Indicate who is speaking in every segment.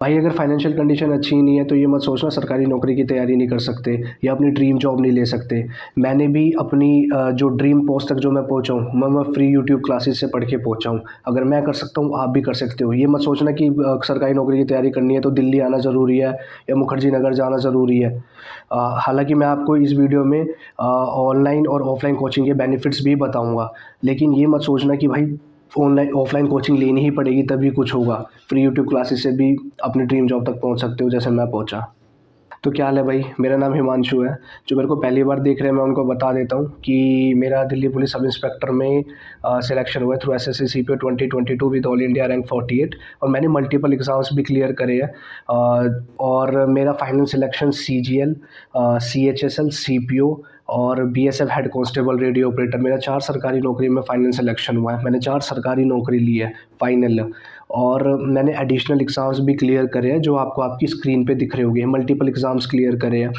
Speaker 1: भाई अगर financial condition अच्छी नहीं है तो ये मत सोचना सरकारी नौकरी की तैयारी नहीं कर सकते या अपनी ड्रीम जॉब नहीं ले सकते। मैंने भी अपनी जो ड्रीम पोस्ट तक जो मैं पहुंचा हूँ मैं फ्री यूट्यूब क्लासेस से पढ़ के पहुंचा हूँ। अगर मैं कर सकता हूँ आप भी कर सकते हो। ये मत सोचना कि सरकारी नौकरी की तैयारी करनी है तो दिल्ली आना ज़रूरी है या मुखर्जी नगर जाना ज़रूरी है। हालांकि मैं आपको इस वीडियो में ऑनलाइन और ऑफलाइन कोचिंग के बेनिफिट्स भी बताऊँगा, लेकिन ये मत सोचना कि भाई ऑनलाइन ऑफलाइन कोचिंग लेनी ही पड़ेगी तभी कुछ होगा। फ्री यूट्यूब क्लासेस से भी अपनी ड्रीम जॉब तक पहुंच सकते हो जैसे मैं पहुंचा। तो क्या हाल है भाई, मेरा नाम हिमांशु है। जो मेरे को पहली बार देख रहे हैं मैं उनको बता देता हूँ कि मेरा दिल्ली पुलिस सब इंस्पेक्टर में सिलेक्शन हुआ है through SSC CPO 2022 with all India rank 48 और मैंने मल्टीपल एग्ज़ाम्स भी क्लियर करे हैं। और मेरा final selection CGL, CHSL, CPO और BSF head constable radio operator, मेरा 4 सरकारी नौकरी में फाइनल सिलेक्शन हुआ है। मैंने 4 सरकारी नौकरी ली है फाइनल। और मैंने एडिशनल एग्ज़ाम्स भी क्लियर करे हैं जो आपको आपकी स्क्रीन पे दिख रहे होंगे। मल्टीपल एग्ज़ाम्स क्लियर करे हैं।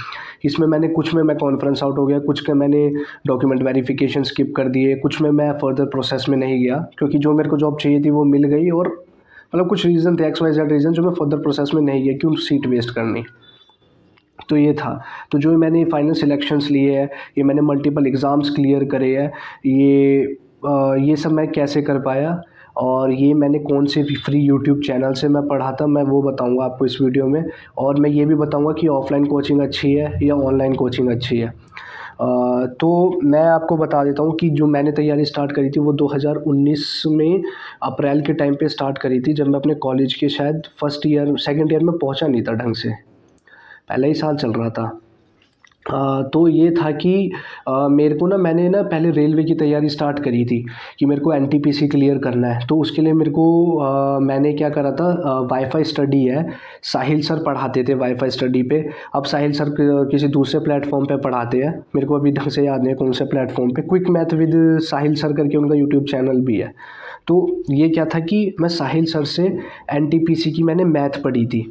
Speaker 1: इसमें मैंने कुछ में मैं कॉन्फ्रेंस आउट हो गया, कुछ के मैंने डॉक्यूमेंट वेरिफिकेशन स्किप कर दिए, कुछ में मैं फर्दर प्रोसेस में नहीं गया क्योंकि जो मेरे को जॉब चाहिए थी वो मिल गई। और मतलब कुछ रीज़न थे, एक्स वाई जेड रीज़न, जो मैं फर्दर प्रोसेस में नहीं गया, क्यों सीट वेस्ट करनी। तो ये था। तो जो मैंने फाइनल सिलेक्शंस लिए हैं, ये मैंने मल्टीपल एग्ज़ाम्स क्लियर करे हैं, ये सब मैं कैसे कर पाया और ये मैंने कौन से फ्री यूट्यूब चैनल से मैं पढ़ा था, मैं वो बताऊंगा आपको इस वीडियो में। और मैं ये भी बताऊंगा कि ऑफ़लाइन कोचिंग अच्छी है या ऑनलाइन कोचिंग अच्छी है। तो मैं आपको बता देता हूँ कि जो मैंने तैयारी स्टार्ट करी थी वो 2019 में अप्रैल के टाइम पे स्टार्ट करी थी, जब मैं अपने कॉलेज के शायद फर्स्ट ईयर सेकंड ईयर में पहुँचा नहीं था ढंग से, पहला ही साल चल रहा था। तो ये था कि मेरे को ना मैंने ना पहले रेलवे की तैयारी स्टार्ट करी थी कि मेरे को एनटीपीसी क्लियर करना है। तो उसके लिए मेरे को मैंने क्या करा था, वाईफाई स्टडी है, साहिल सर पढ़ाते थे वाईफाई स्टडी पे। अब साहिल सर किसी दूसरे प्लेटफॉर्म पे पढ़ाते हैं, मेरे को अभी ढंग से याद नहीं है कौन से प्लेटफॉर्म पे। Quick math with Sahil sir करके उनका यूट्यूब चैनल भी है। तो ये क्या था कि मैं साहिल सर से एनटीपीसी की मैंने मैथ पढ़ी थी।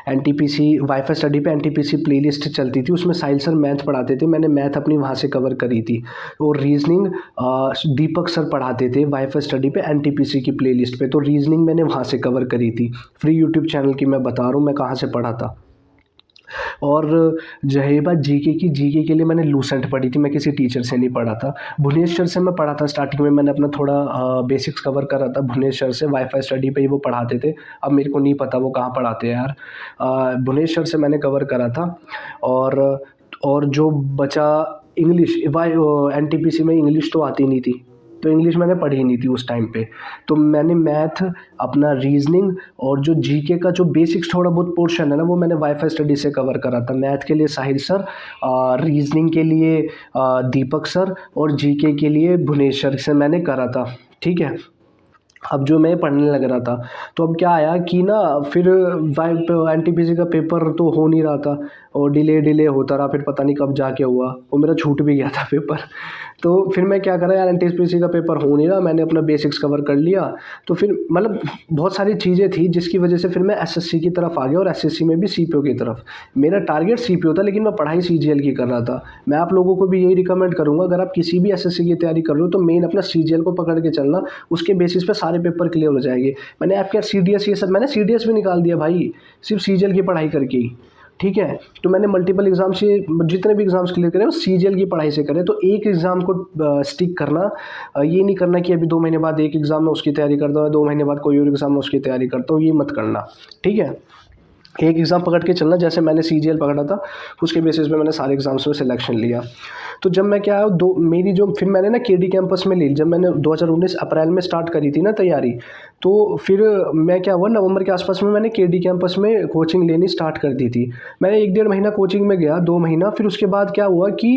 Speaker 1: एनटीपीसी वाईफाई स्टडी पे एनटीपीसी प्लेलिस्ट चलती थी, उसमें साहिल सर मैथ पढ़ाते थे, मैंने मैथ अपनी वहाँ से कवर करी थी। और रीजनिंग दीपक सर पढ़ाते थे वाईफाई स्टडी पे एनटीपीसी की प्लेलिस्ट पे, तो रीजनिंग मैंने वहाँ से कवर करी थी। फ्री यूट्यूब चैनल की मैं बता रहा हूँ मैं कहाँ से पढ़ा था। और रही बात जीके के लिए मैंने लूसेंट पढ़ी थी, मैं किसी टीचर से नहीं पढ़ा था। भुवनेश्वर से मैं पढ़ा था, स्टार्टिंग में मैंने अपना थोड़ा बेसिक्स कवर करा था भुवनेश्वर से, वाईफाई स्टडी पे ही वो पढ़ाते थे। अब मेरे को नहीं पता वो कहाँ पढ़ाते हैं यार। भुवनेश्वर से मैंने कवर करा था। और जो बचा इंग्लिश, वाई एनटीपीसी में इंग्लिश तो आती नहीं थी, तो इंग्लिश मैंने पढ़ी नहीं थी उस टाइम पे। तो मैंने मैथ, अपना रीजनिंग और जो जीके का जो बेसिक्स थोड़ा बहुत पोर्शन है ना वो मैंने वाईफाई स्टडी से कवर करा था। मैथ के लिए साहिल सर, रीजनिंग के लिए दीपक सर और जीके के लिए भुवनेश्वर से मैंने करा था। ठीक है। अब जो मैं पढ़ने लग रहा था तो अब क्या आया कि ना फिर एनटीपीसी का पेपर तो हो नहीं रहा था और डिले होता रहा, फिर पता नहीं कब जाके हुआ और मेरा छूट भी गया था पेपर। तो फिर मैं क्या करा यार, एनटीपीसी का पेपर हो नहीं रहा, मैंने अपना बेसिक्स कवर कर लिया। तो फिर मतलब बहुत सारी चीज़ें थी जिसकी वजह से फिर मैं एसएससी की तरफ आ गया और एसएससी में भी सीपीओ की तरफ। मेरा टारगेट सीपीओ था लेकिन मैं पढ़ाई सीजीएल की कर रहा था। मैं आप लोगों को भी यही रिकमेंड करूँगा, अगर आप किसी भी एसएससी की तैयारी कर रहे हो तो मेन अपना सीजीएल को पकड़ के चलना, उसके बेसिस पे सारे पेपर क्लियर हो जाएंगे। मैंने आपके सीडीएस ये सब, मैंने सीडीएस भी निकाल दिया भाई सिर्फ सीजीएल की पढ़ाई करके ही। ठीक है। तो मैंने मल्टीपल एग्जाम से जितने भी एग्जाम्स क्लियर करे वो सीजीएल की पढ़ाई से करें। तो एक एग्ज़ाम को स्टिक करना, ये नहीं करना कि अभी 2 महीने बाद एक एग्ज़ाम में उसकी तैयारी करता हूँ, 2 महीने बाद कोई और एग्ज़ाम में उसकी तैयारी करता हूँ, ये मत करना। ठीक है। एक एग्ज़ाम पकड़ के चलना, जैसे मैंने सीजीएल पकड़ा था उसके बेसिस पे मैंने सारे एग्जाम्स में सिलेक्शन लिया। तो जब मैं क्या आया दो मेरी जो फिर मैंने ना केडी कैंपस में ली, जब मैंने 2019 अप्रैल में स्टार्ट करी थी ना तैयारी, तो फिर मैं क्या हुआ नवंबर के आसपास में मैंने केडी कैंपस में कोचिंग लेनी स्टार्ट कर दी थी। मैंने 1 डेढ़ महीना कोचिंग में गया, 2 महीना, फिर उसके बाद क्या हुआ कि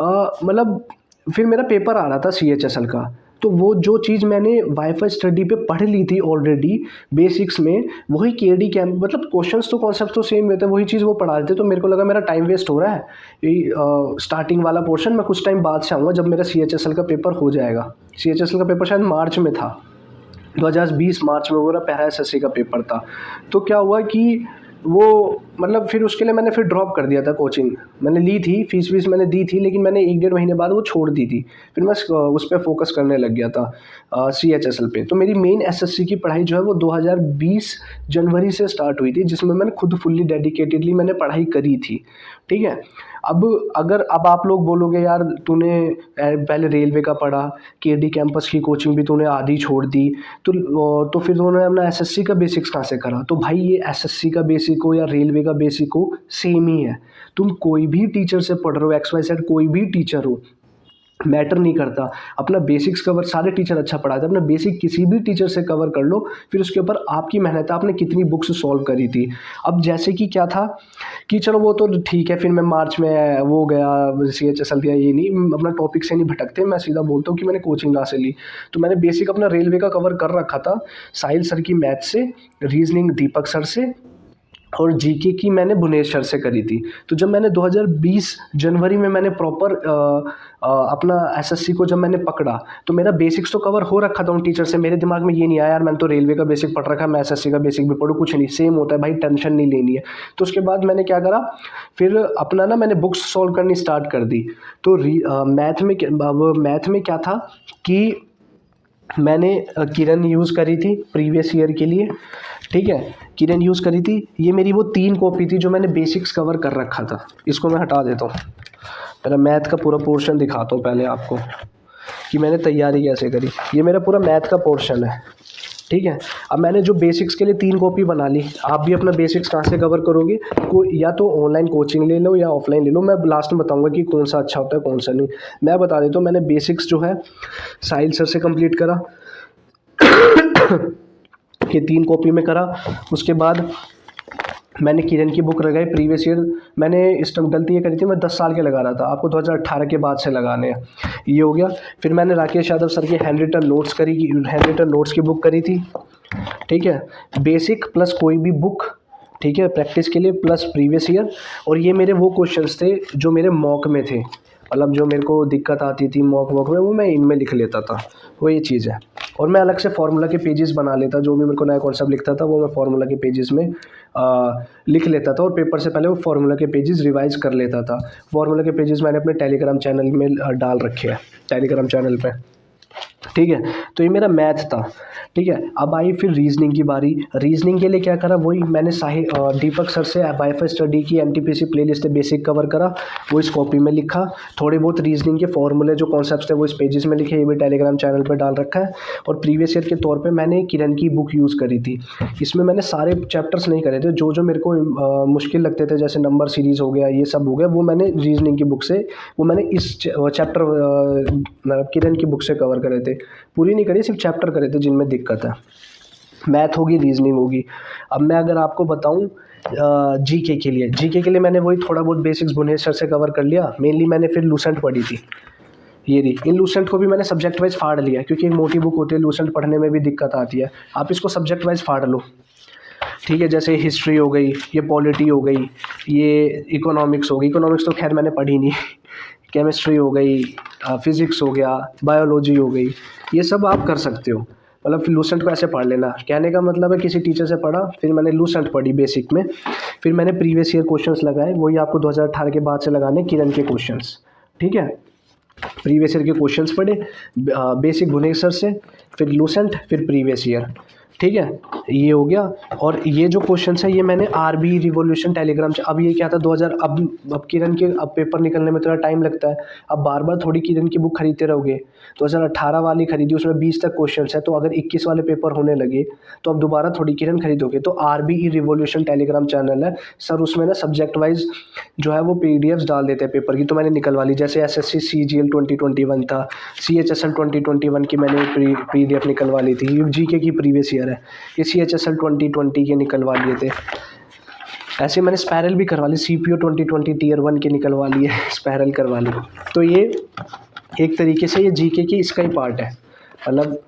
Speaker 1: मतलब फिर मेरा पेपर आ रहा था सीएचएसएल का। तो वो जो चीज़ मैंने वाईफाई स्टडी पे पढ़ ली थी ऑलरेडी बेसिक्स में, वही केडी कैंप, मतलब क्वेश्चंस तो कॉन्सेप्ट तो सेम रहते हैं, वही चीज़ वो पढ़ा रहे थे। तो मेरे को लगा मेरा टाइम वेस्ट हो रहा है, ये स्टार्टिंग वाला पोर्शन मैं कुछ टाइम बाद से आऊँगा जब मेरा सीएचएसएल का पेपर हो जाएगा। सीएचएसएल का पेपर शायद मार्च में था, 2020 मार्च में वो मेरा पहला एसएससी का पेपर था। तो क्या हुआ कि वो मतलब फिर उसके लिए मैंने फिर ड्रॉप कर दिया था कोचिंग। मैंने ली थी, फ़ीस वीस मैंने दी थी, लेकिन मैंने 1 डेढ़ महीने बाद वो छोड़ दी थी। फिर मैं उस पे फ़ोकस करने लग गया था CHSL पे। तो मेरी मेन SSC की पढ़ाई जो है वो 2020 जनवरी से स्टार्ट हुई थी, जिसमें मैंने खुद फुल्ली डेडिकेटेडली मैंने पढ़ाई करी थी, ठीक है। अब आप लोग बोलोगे यार तूने पहले रेलवे का पढ़ा, KD कैंपस की कोचिंग भी तूने आधी छोड़ दी, तो फिर तूने अपना SSC का बेसिक्स कहाँ से करा? तो भाई ये SSC का बेसिक हो या रेलवे का बेसिक हो, सेम ही है। तुम कोई भी टीचर से पढ़ रहे हो, XYZ कोई भी टीचर हो, मैटर नहीं करता। अपना बेसिक्स कवर, सारे टीचर अच्छा पढ़ाते हैं, अपना बेसिक किसी भी टीचर से कवर कर लो, फिर उसके ऊपर आपकी मेहनत है, आपने कितनी बुक्स सॉल्व करी थी। अब जैसे कि क्या था कि चलो वो तो ठीक है, फिर मैं मार्च में वो गया CHSL दिया, ये नहीं, अपना टॉपिक से नहीं भटकते, मैं सीधा बोलता हूँ कि मैंने कोचिंग कहाँ से ली। तो मैंने बेसिक अपना रेलवे का कवर कर रखा था, साहिल सर की मैथ से, रीजनिंग दीपक सर से, और जीके की मैंने भुवनेश सर से करी थी। तो जब मैंने 2020 जनवरी में मैंने प्रॉपर अपना SSC को जब मैंने पकड़ा, तो मेरा बेसिक्स तो कवर हो रखा था उन टीचर से। मेरे दिमाग में ये नहीं आया यार मैंने तो रेलवे का बेसिक पढ़ रखा है, मैं SSC का बेसिक भी पढ़ूँ, कुछ नहीं, सेम होता है भाई, टेंशन नहीं लेनी है। तो उसके बाद मैंने क्या करा, फिर अपना ना मैंने बुक्स सॉल्व करनी स्टार्ट कर दी। तो मैथ में क्या था कि मैंने किरण यूज़ करी थी प्रीवियस ईयर के लिए, ठीक है, किरण यूज़ करी थी। ये मेरी वो 3 कॉपी थी जो मैंने बेसिक्स कवर कर रखा था। इसको मैं हटा देता हूँ, पहले मैथ का पूरा पोर्शन दिखाता हूँ पहले आपको कि मैंने तैयारी कैसे करी। ये मेरा पूरा मैथ का पोर्शन है, ठीक है। अब मैंने जो बेसिक्स के लिए 3 कॉपी बना ली, आप भी अपना बेसिक्स कहाँ से कवर करोगे? या तो ऑनलाइन कोचिंग ले लो या ऑफलाइन ले लो। मैं लास्ट में बताऊंगा कि कौन सा अच्छा होता है कौन सा नहीं। मैं बता देता हूँ, मैंने बेसिक्स जो है साहिल सर से कंप्लीट करा, ये 3 कॉपी में करा। उसके बाद मैंने किरण की बुक लगाई प्रीवियस ईयर। मैंने इस टाइम गलती ये करी थी, मैं 10 साल के लगा रहा था, आपको 2018 के बाद से लगाने हैं, ये हो गया। फिर मैंने राकेश यादव सर के हैंड रिटन नोट्स की बुक करी थी, ठीक है, बेसिक प्लस कोई भी बुक, ठीक है, प्रैक्टिस के लिए प्लस प्रीवियस ईयर। और ये मेरे वो क्वेश्चंस थे जो मेरे मॉक में थे, मतलब जो मेरे को दिक्कत आती थी मॉक में, वो मैं इनमें लिख लेता था, वो ये चीज़ है। और मैं अलग से फार्मूला के पेजेस बना लेता, जो भी मेरे को नया कॉन्सेप्ट लिखता था वो मैं फार्मूला के पेजेस में लिख लेता था, और पेपर से पहले वो फार्मूला के पेजेस रिवाइज कर लेता था। फार्मूला के पेजेस मैंने अपने टेलीग्राम चैनल में डाल रखे हैं, टेलीग्राम चैनल पे, ठीक है। तो ये मेरा मैथ था, ठीक है। अब आई फिर रीजनिंग की बारी। रीजनिंग के लिए क्या करा, वही मैंने दीपक सर से वाईफाई स्टडी की NTPC प्लेलिस्ट बेसिक कवर करा, वो इस कॉपी में लिखा। थोड़े बहुत रीजनिंग के फॉर्मूले जो कॉन्सेप्ट्स थे वो इस पेजेस में लिखे, ये भी टेलीग्राम चैनल पर डाल रखा है। और प्रीवियस ईयर के तौर पर मैंने किरण की बुक यूज़ करी थी। इसमें मैंने सारे चैप्टर्स नहीं करे थे, जो जो मेरे को मुश्किल लगते थे, जैसे नंबर सीरीज़ हो गया, ये सब हो गया, वो मैंने रीजनिंग की बुक से, वो मैंने इस चैप्टर किरण की बुक से कवर करे थे। पूरी नहीं करी, सिर्फ चैप्टर करे थे जिनमें दिक्कत है। मैथ होगी, रीजनिंग होगी। अब मैं अगर आपको बताऊं जीके के लिए मैंने वही थोड़ा बहुत बेसिक्स भुवनेश सर से कवर कर लिया। मेनली मैंने फिर लूसेंट पढ़ी थी, ये रही। इन लूसेंट को भी मैंने सब्जेक्ट वाइज फाड़ लिया, क्योंकि एक मोटी बुक होती है, लूसेंट पढ़ने में भी दिक्कत आती है। आप इसको सब्जेक्ट वाइज फाड़ लो, ठीक है। जैसे हिस्ट्री हो गई, ये पॉलिटी हो गई, ये इकोनॉमिक्स हो गई। इकोनॉमिक्स तो खैर मैंने पढ़ी नहीं। केमिस्ट्री हो गई, फिज़िक्स हो गया, बायोलॉजी हो गई, ये सब आप कर सकते हो। मतलब फिर लूसेंट को ऐसे पढ़ लेना, कहने का मतलब है किसी टीचर से पढ़ा, फिर मैंने लूसेंट पढ़ी बेसिक में, फिर मैंने प्रीवियस ईयर क्वेश्चंस लगाए, वही आपको 2018 के बाद से लगाने किरण के क्वेश्चंस, ठीक है। प्रीवियस ईयर के क्वेश्चंस पढ़े बेसिक भुवनेश सर से, फिर लूसेंट, फिर प्रीवियस ईयर, ठीक है, ये हो गया। और ये जो क्वेश्चंस है ये मैंने RB रिवॉल्यूशन टेलीग्राम से, अब ये क्या था 2000, अब किरण के अब पेपर निकलने में थोड़ा टाइम लगता है, अब बार बार थोड़ी किरण की बुक खरीदते रहोगे। 2018 वाली खरीदी, उसमें 20 तक क्वेश्चंस है, तो अगर 21 वाले पेपर होने लगे तो अब दोबारा थोड़ी किरण खरीदोगे। तो RB रिवॉल्यूशन टेलीग्राम चैनल है सर, उसमें ना सब्जेक्ट वाइज जो है वो PDFs डाल देते हैं पेपर की, तो मैंने निकलवा ली। जैसे SSC CGL 2021 था, CHSL 2021 की मैंने PDF निकलवा ली थी। GK की प्रीवियस ईयर है, ये CHSL 2020 के निकलवा लिए थे। ऐसे मैंने स्पैरल भी करवा ली, CPO 2020 Tier 1 के निकलवा लिए, स्पैरल करवा ली। तो ये एक तरीके से ये GK की इसका ही पार्ट है, मतलब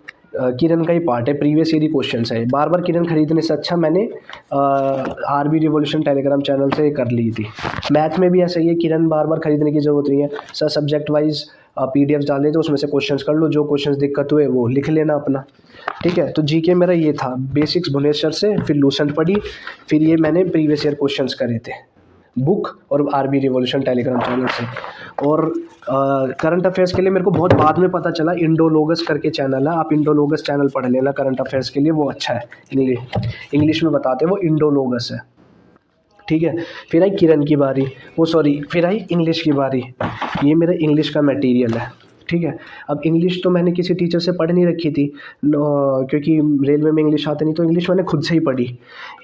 Speaker 1: किरण का ही पार्ट है, प्रीवियस ईयर ही क्वेश्चन है। बार बार किरण खरीदने से अच्छा मैंने RB रिवॉल्यूशन टेलीग्राम चैनल से कर ली थी। मैथ में भी ऐसा ही है, किरण बार बार खरीदने की ज़रूरत नहीं है सर, सब्जेक्ट वाइज पीडीएफ्स डाल देते, उसमें से क्वेश्चंस कर लो, जो क्वेश्चंस दिक्कत हुए वो लिख लेना अपना। ठीक है, तो जीके मेरा ये था, बेसिक्स भुवनेश्वर से, फिर लूसेंट पढ़ी, फिर ये मैंने प्रीवियस ईयर क्वेश्चंस करे थे बुक और आरबी रिवॉल्यूशन टेलीग्राम चैनल से। और करंट अफेयर्स के लिए मेरे को बहुत बाद में पता चला, इंडोलोगस करके चैनल है, आप इंडोलोगस चैनल पढ़ लेना करंट अफेयर्स के लिए, वो अच्छा है, इंग्लिश में बताते हैं, वो इंडोलोगस है। ठीक है, फिर आई किरण की बारी, फिर आई इंग्लिश की बारी। ये मेरा इंग्लिश का मटेरियल है। ठीक है, अब इंग्लिश तो मैंने किसी टीचर से पढ़ नहीं रखी थी, क्योंकि रेलवे में इंग्लिश आती नहीं, तो इंग्लिश मैंने खुद से ही पढ़ी।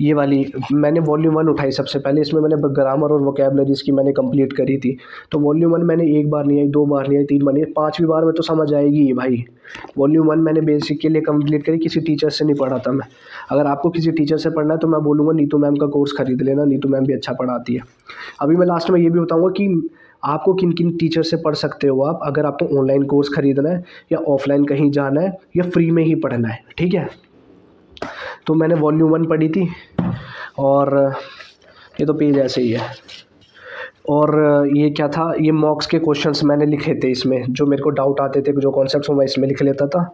Speaker 1: ये वाली मैंने वॉल्यूम 1 उठाई सबसे पहले, इसमें मैंने ग्रामर और वोकैबलरीज की मैंने कंप्लीट करी थी। तो वॉल्यूम 1 मैंने एक बार नहीं आई, 2 बार नहीं आई, 3 बार नहीं आई, 5वीं बार में तो समझ आएगी भाई। वॉल्यूम 1 मैंने बेसिक के लिए कंप्लीट करी, किसी टीचर से नहीं पढ़ा था मैं। अगर आपको किसी टीचर से पढ़ना है तो मैं बोलूँगा नीतू मैम का कोर्स खरीद लेना, नीतू मैम भी अच्छा पढ़ाती है। अभी मैं लास्ट में ये भी बताऊँगा कि आपको किन किन टीचर से पढ़ सकते हो आप, अगर आपको ऑनलाइन कोर्स खरीदना है या ऑफलाइन कहीं जाना है या फ्री में ही पढ़ना है। ठीक है, तो मैंने वॉल्यूम 1 पढ़ी थी, और ये तो पेज ऐसे ही है। और ये क्या था, ये मॉक्स के क्वेश्चंस मैंने लिखे थे इसमें, जो मेरे को डाउट आते थे, जो कॉन्सेप्ट्स मैं इसमें लिख लेता था।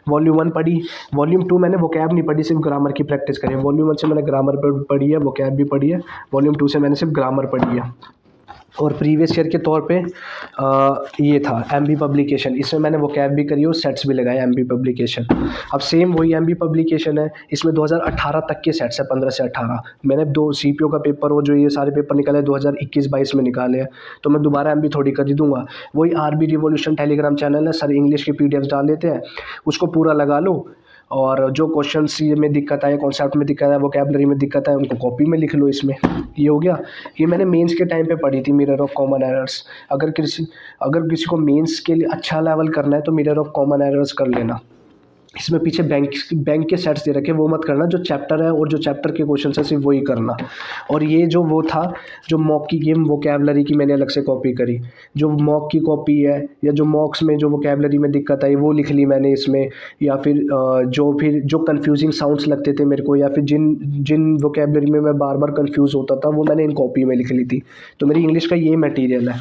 Speaker 1: वॉल्यूम 1 पढ़ी, वॉल्यूम 2 मैंने वोकैब नहीं पढ़ी, सिर्फ ग्रामर की प्रैक्टिस करी। वॉल्यूम 1 से मैंने ग्रामर पढ़ी है, वोकैब भी पढ़ी है, वॉल्यूम 2 से मैंने सिर्फ ग्रामर पढ़ी है। और प्रीवियस ईयर के तौर पे ये था एमबी पब्लिकेशन, इसमें मैंने वोकैब भी करी और सेट्स भी लगाए एमबी पब्लिकेशन। अब सेम वही एमबी पब्लिकेशन है, इसमें 2018 तक के सेट्स है, 15 से 18। मैंने 2 सीपीओ का पेपर, वो जो ये सारे पेपर निकाले 2021-22 में निकाले हैं, तो मैं दोबारा एमबी थोड़ी कर दूंगा। वही आरबी रिवॉल्यूशन टेलीग्राम चैनल है, सर इंग्लिश की पीडीएफ्स डाल देते हैं, उसको पूरा लगा लो, और जो क्वेश्चन सी में दिक्कत आए, कॉन्सेप्ट में दिक्कत आए, वोकैबलरी में दिक्कत आए, उनको कॉपी में लिख लो इसमें। ये हो गया। ये मैंने मेंस के टाइम पे पढ़ी थी, मिरर ऑफ कॉमन एरर्स। अगर किसी को मेंस के लिए अच्छा लेवल करना है तो मिरर ऑफ कॉमन एरर्स कर लेना। इसमें पीछे बैंक के सेट्स दे रखे, वो मत करना, जो चैप्टर है और जो चैप्टर के क्वेश्चन है सिर्फ वही करना। और ये जो वो था, जो मॉक की गेम वोकैबलरी की मैंने अलग से कॉपी करी, जो मॉक की कॉपी है, या जो मॉक्स में जो वोकैबलरी में दिक्कत आई वो लिख ली मैंने इसमें, या फिर जो कन्फ्यूजिंग साउंड्स लगते थे मेरे को, या फिर जिन वोकैबलरी में मैं बार बार कन्फ्यूज़ होता था, वो मैंने इन कॉपी में लिख ली थी। तो मेरी इंग्लिश का ये मटीरियल है,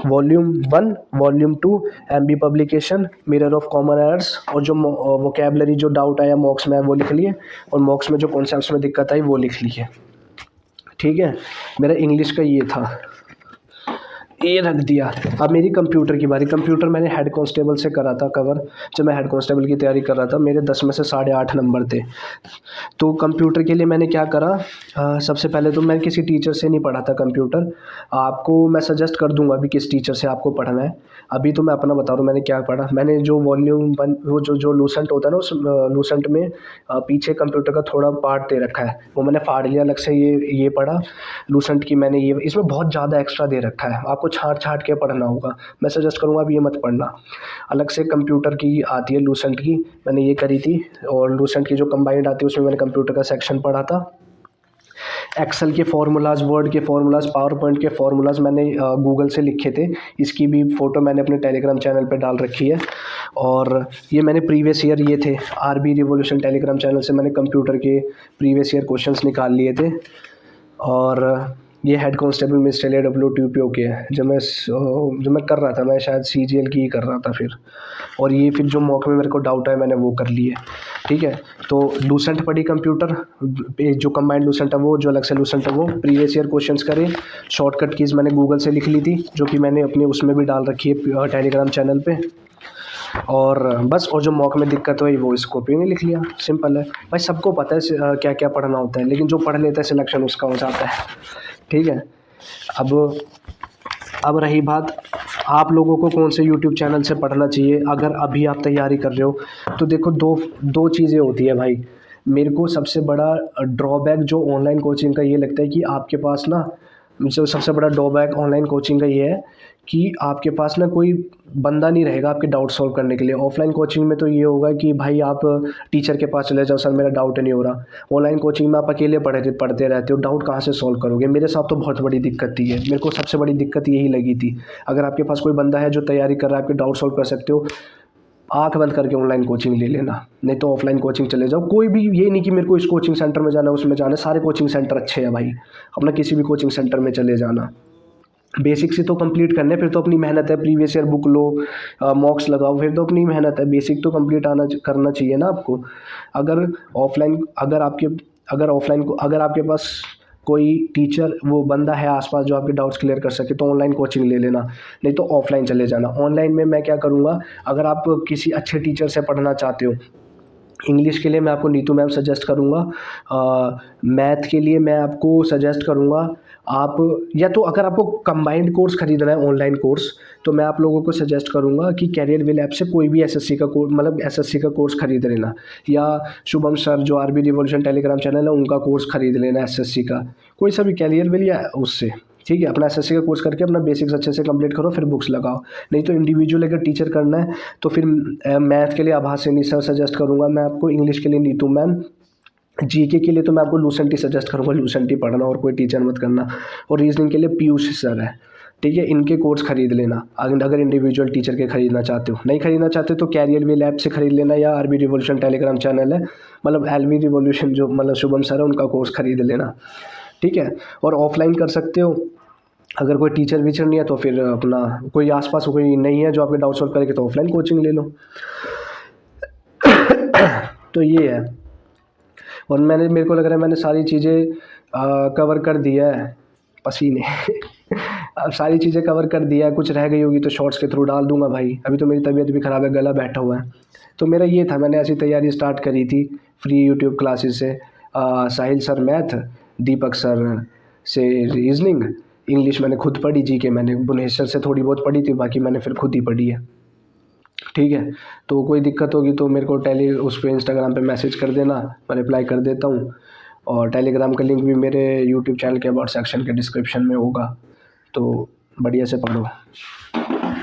Speaker 1: volume 1, volume 2 MB publication, mirror of common errors, और जो वोकैबलरी जो डाउट आया मॉक्स में वो लिख लिए, और मॉक्स में जो कॉन्सेप्ट्स में दिक्कत आई वो लिख लिए। ठीक है, मेरा इंग्लिश का ये था, ये रख दिया। अब मेरी कंप्यूटर की बारी। कंप्यूटर मैंने हेड कांस्टेबल से करा था कवर, जब मैं हेड कांस्टेबल की तैयारी कर रहा था, मेरे 10 में से 8.5 नंबर थे। तो कंप्यूटर के लिए मैंने क्या करा, सबसे पहले तो मैं किसी टीचर से नहीं पढ़ा था कंप्यूटर। आपको मैं सजेस्ट कर दूंगा अभी किस टीचर से आपको पढ़ना है। अभी तो मैं अपना बता रहा हूँ मैंने क्या पढ़ा। मैंने जो वॉल्यूम 1, वो जो लूसेंट होता है ना, उस लूसेंट में पीछे कंप्यूटर का थोड़ा पार्ट दे रखा है, वो मैंने फाड़ लिया अलग से। ये पढ़ा लूसेंट की मैंने, ये इसमें बहुत ज़्यादा एक्स्ट्रा दे रखा है, आपको छाँट के पढ़ना होगा। मैं सजेस्ट करूँगा अब ये मत पढ़ना। अलग से कंप्यूटर की आती है लूसेंट की, मैंने ये करी थी। और लूसेंट की जो कंबाइंड आती है उसमें मैंने कंप्यूटर का सेक्शन पढ़ा था। एक्सेल के फार्मूलाज, वर्ड के फार्मूलाज, पावर पॉइंट के फार्मूलाज मैंने गूगल से लिखे थे। इसकी भी फ़ोटो मैंने अपने टेलीग्राम चैनल पे डाल रखी है। और ये मैंने प्रीवियस ईयर, ये थे आरबी रिवॉल्यूशन टेलीग्राम चैनल से मैंने कंप्यूटर के प्रीवियस ईयर क्वेश्चंस निकाल लिए थे। और ये हेड कांस्टेबल मिस्टर AWTPO के हैं, जब मैं कर रहा था, मैं शायद CGL की ही कर रहा था फिर। और ये फिर जो मॉक में मेरे को डाउट है मैंने वो कर लिए। ठीक है, तो लूसेंट पढ़ी कंप्यूटर, जो कंबाइंड लूसेंट है वो, जो अलग से लूसेंट है वो, प्रीवियस ईयर क्वेश्चंस करे, शॉर्टकट कीज़ मैंने गूगल से लिख ली थी, जो कि मैंने अपने उसमें भी डाल रखी है टेलीग्राम चैनल पे। और बस, और जो मॉक में दिक्कत हुई वो इस कॉपी में लिख लिया। सिंपल है भाई, सबको पता है क्या क्या पढ़ना होता है, लेकिन जो पढ़ लेता है सिलेक्शन उसका हो जाता है। ठीक है, अब रही बात आप लोगों को कौन से यूट्यूब चैनल से पढ़ना चाहिए। अगर अभी आप तैयारी कर रहे हो तो देखो, दो चीज़ें होती है भाई। मेरे को सबसे बड़ा ड्रॉबैक जो ऑनलाइन कोचिंग का ये लगता है कि आपके पास ना, जो सबसे बड़ा ड्रॉबैक ऑनलाइन कोचिंग का ये है कि आपके पास ना कोई बंदा नहीं रहेगा आपके डाउट सॉल्व करने के लिए। ऑफलाइन कोचिंग में तो ये होगा कि भाई आप टीचर के पास चले जाओ, सर मेरा डाउट नहीं हो रहा। ऑनलाइन कोचिंग में आप अकेले पढ़ते रहते हो, डाउट कहाँ से सॉल्व करोगे। मेरे साथ तो बहुत बड़ी दिक्कत थी है, मेरे को सबसे बड़ी दिक्कत यही लगी थी। अगर आपके पास कोई बंदा है जो तैयारी कर रहा है, आपके डाउट सॉल्व कर सकते हो, आँख बंद करके ऑनलाइन कोचिंग ले लेना, नहीं तो ऑफलाइन कोचिंग चले जाओ। कोई भी ये नहीं कि मेरे को इस कोचिंग सेंटर में जाना है, उसमें जाना है, सारे कोचिंग सेंटर अच्छे हैं भाई, अपना किसी भी कोचिंग सेंटर में चले जाना। बेसिक से तो कंप्लीट करने, फिर तो अपनी मेहनत है, प्रीवियस ईयर बुक लो, मॉक्स लगाओ, फिर तो अपनी मेहनत है, बेसिक तो कंप्लीट आना करना चाहिए ना आपको। अगर ऑफलाइन अगर आपके पास कोई टीचर वो बंदा है आसपास जो आपके डाउट्स क्लियर कर सके तो ऑनलाइन कोचिंग ले लेना, नहीं तो ऑफलाइन चले जाना। ऑनलाइन में मैं क्या करूँगा, अगर आप किसी अच्छे टीचर से पढ़ना चाहते हो, इंग्लिश के लिए मैं आपको नीतू मैम सजेस्ट करूँगा, मैथ के लिए मैं आपको सजेस्ट करूँगा आप, या तो अगर आपको कंबाइंड कोर्स खरीदना है ऑनलाइन कोर्स, तो मैं आप लोगों को सजेस्ट करूँगा कि कैरियर विल ऐप से कोई भी एसएससी का कोर्स, मतलब एसएससी का कोर्स खरीद लेना, या शुभम सर जो आरबी रिवॉल्यूशन टेलीग्राम चैनल है उनका कोर्स खरीद लेना एसएससी का, कोई सा भी कैरियर विल या उससे, ठीक है। अपना एसएससी का कोर्स करके अपना बेसिक्स अच्छे से कंप्लीट करो, फिर बुक्स लगाओ। नहीं तो इंडिविजुअल अगर टीचर करना है तो फिर मैथ के लिए आभासिनी सर सजेस्ट करूँगा मैं आपको, इंग्लिश के लिए नीतू मैम, जीके के लिए तो मैं आपको लूसेंट ही सजेस्ट करूँगा, लूसेंट ही पढ़ना और कोई टीचर मत करना। और रीजनिंग के लिए पीयूष सर है, ठीक है, इनके कोर्स खरीद लेना अगर इंडिविजुअल टीचर के खरीदना चाहते हो। नहीं खरीदना चाहते तो कैरियर विल ऐप से खरीद लेना, या आरबी रिवॉल्यूशन टेलीग्राम चैनल है, मतलब एलवी रिवॉल्यूशन जो मतलब शुभम सर है उनका कोर्स खरीद लेना, ठीक है। और ऑफलाइन कर सकते हो, अगर कोई टीचर वीचर नहीं है तो फिर अपना कोई आसपास कोई नहीं है जो आपके डाउट सॉल्व करेगी तो ऑफलाइन कोचिंग ले लो। तो ये है। और मेरे को लग रहा है मैंने सारी चीज़ें कवर कर दिया है, पसीने अब सारी चीज़ें कवर कर दिया है, कुछ रह गई होगी तो शॉर्ट्स के थ्रू डाल दूंगा भाई। अभी तो मेरी तबीयत भी ख़राब है, गला बैठा हुआ है। तो मेरा ये था, मैंने ऐसी तैयारी स्टार्ट करी थी फ्री यूट्यूब क्लासेस से, साहिल सर मैथ, दीपक सर से रीजनिंग, इंग्लिश मैंने खुद पढ़ी, जी के मैंने भुवनेश सर से थोड़ी बहुत पढ़ी थी, बाकी मैंने फिर खुद ही पढ़ी है, ठीक है। तो कोई दिक्कत होगी तो मेरे को उस पर इंस्टाग्राम पे मैसेज कर देना, मैं रिप्लाई कर देता हूँ। और टेलीग्राम का लिंक भी मेरे यूट्यूब चैनल के अबाउट सेक्शन के डिस्क्रिप्शन में होगा, तो बढ़िया से पढ़ो।